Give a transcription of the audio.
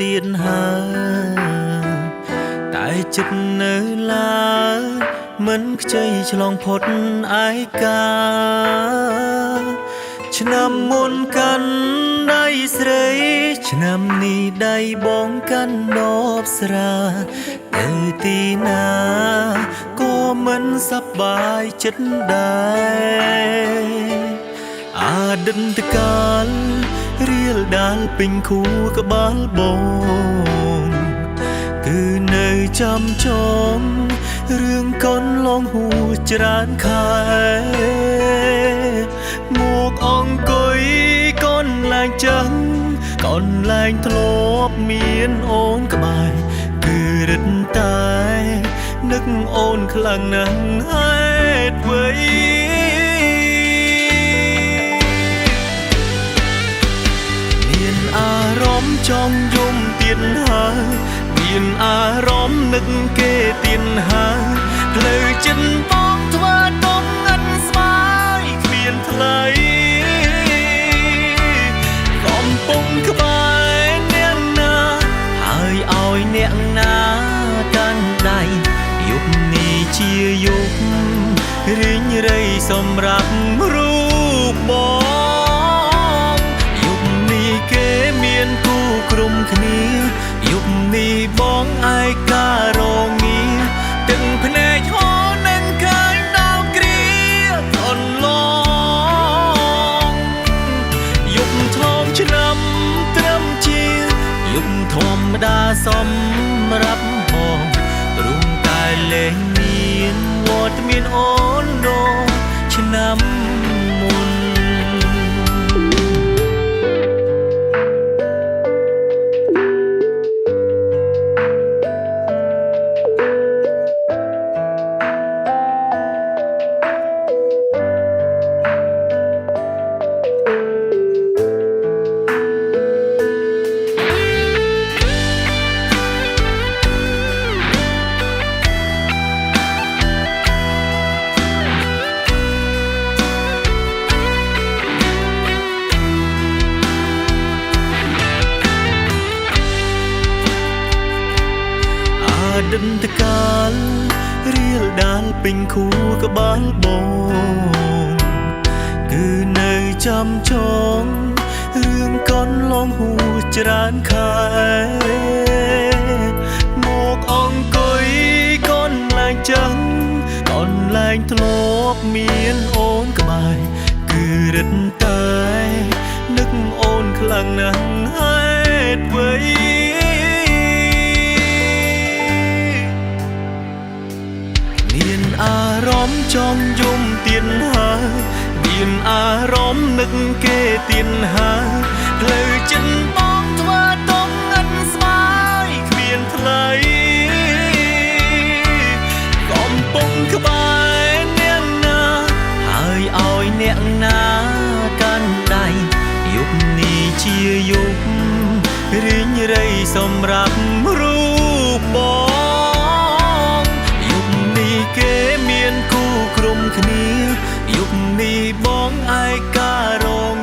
ទៀតហើយតែចិត្តនៅឡើយមិនខ្ចីឆ្លងផុតឯកាឆ្នាំមុនកាន់ដៃស្រីឆ្នាំនេះដៃបងកាន់ដបស្រាទៅទីណាក៏មិនសប្បាយចិត្តដែរអតីតកាលរៀលដាលពេញខួរក្បាលបងគឺនៅចាំចងរឿងកូនលងហួរច្រើនខែមកអង្គុយកូនឡើងចឹងកូនឡើងធ្លាប់មានអូនក្បែរគឺរឹតតែនឹកអូនខ្លាំងណាស់ហេតុអ្វីមានអារម្មណ៍ចង់យំទៀតហើយមានអារម្មណ៍នឹកគេទៀតហើយផ្លូវចិត្តបងធ្វើទុំអិនស្បើយគ្មានថ្លៃកំពុងក្បែរអ្នកណាហើយឲ្យអ្នកណាកាន់ដៃយប់នេះជាយប់រីងរៃសម្រាប់រូបបងយប់នេះគេមានគូក្រុមគ្នាយប់នេះបងឯការងងារទាំងភ្នែកហូរនឹងឃើញដល់គ្រាអន់ឡងយប់ធំឆ្នាំត្រឹមជាយប់ធម្មតាសម្រាប់បងព្រមតែលែងមានវត្តមានអូនដូចឆ្នាំមុនអតីតកាលរៀលដាលពេញខួរក្បាលបងគឺនៅចាំចងរឿងកូនលងហួរច្រើនខែមកអង្គុយកូនឡើងចឹងកូនឡើងធ្លាប់មានអូនក្បែរគឺរឹតតែនឹកអូនខ្លាំងណាស់ហេតុអ្វីមានអារម្មណ៍ចង់យំទៀតហើយមានអារម្មណ៍នឹកគេទៀតហើយផ្លូវចិត្តបងធ្វើទុំអិនស្បើយគ្មានថ្លៃកំពុងក្បែរអ្នកណាហើយឲ្យអ្នកណាកាន់ដៃយប់នេះជាយប់រីងរៃសម្រាប់រូបបងយប់នេះគេមានគូក្រុមគ្នាយប់នេះបងឯការង